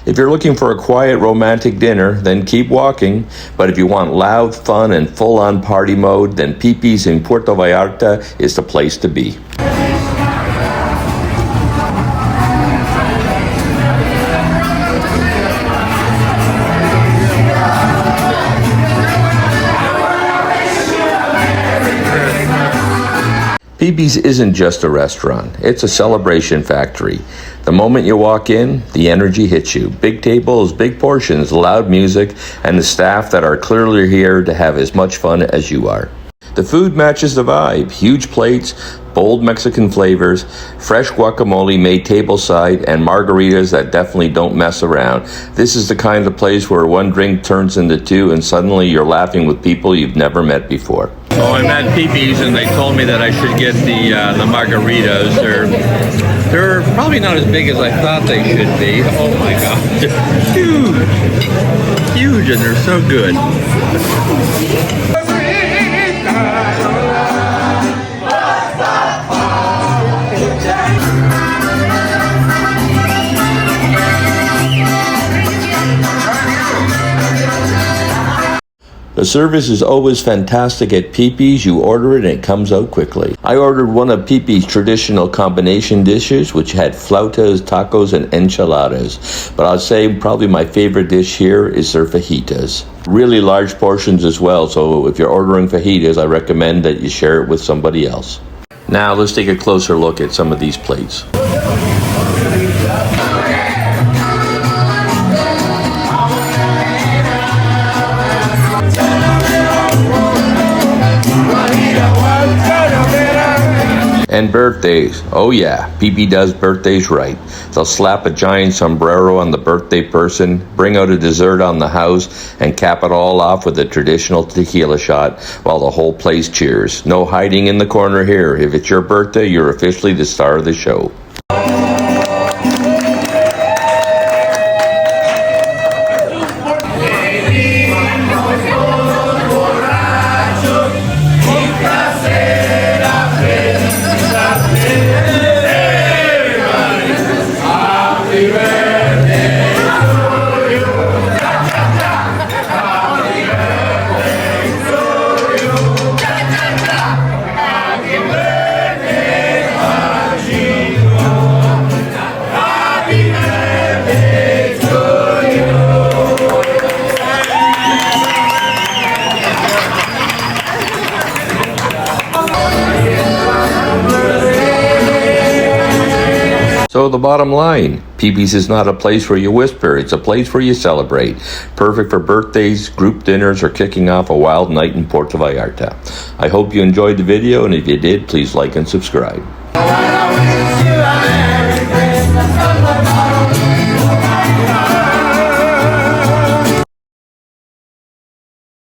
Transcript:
If you're looking for a quiet romantic dinner, then keep walking. But if you want loud fun and full-on party mode, then Pipis in Puerto Vallarta is the place to be. Pipis isn't just a restaurant, it's a celebration factory. The moment you walk in, the energy hits you. Big tables, big portions, loud music, and the staff that are clearly here to have as much fun as you are. The food matches the vibe. Huge plates, bold Mexican flavors, fresh guacamole made tableside, and margaritas that definitely don't mess around. This is the kind of place where one drink turns into two and suddenly you're laughing with people you've never met before. So I'm at Pipi's and they told me that I should get the margaritas. They're probably not as big as I thought they should be. Oh my god, they're huge, huge, and they're so good. The service is always fantastic at Pipis. You order it and it comes out quickly. I ordered one of Pipis' traditional combination dishes, which had flautas, tacos, and enchiladas. But I'll say probably my favorite dish here is their fajitas. Really large portions as well, so if you're ordering fajitas, I recommend that you share it with somebody else. Now let's take a closer look at some of these plates. And birthdays. Oh yeah, Pipi does birthdays right. They'll slap a giant sombrero on the birthday person, bring out a dessert on the house, and cap it all off with a traditional tequila shot while the whole place cheers. No hiding in the corner here. If it's your birthday, you're officially the star of the show. So the bottom line, Pipis is not a place where you whisper, it's a place where you celebrate. Perfect for birthdays, group dinners, or kicking off a wild night in Puerto Vallarta. I hope you enjoyed the video, and if you did, please like and subscribe.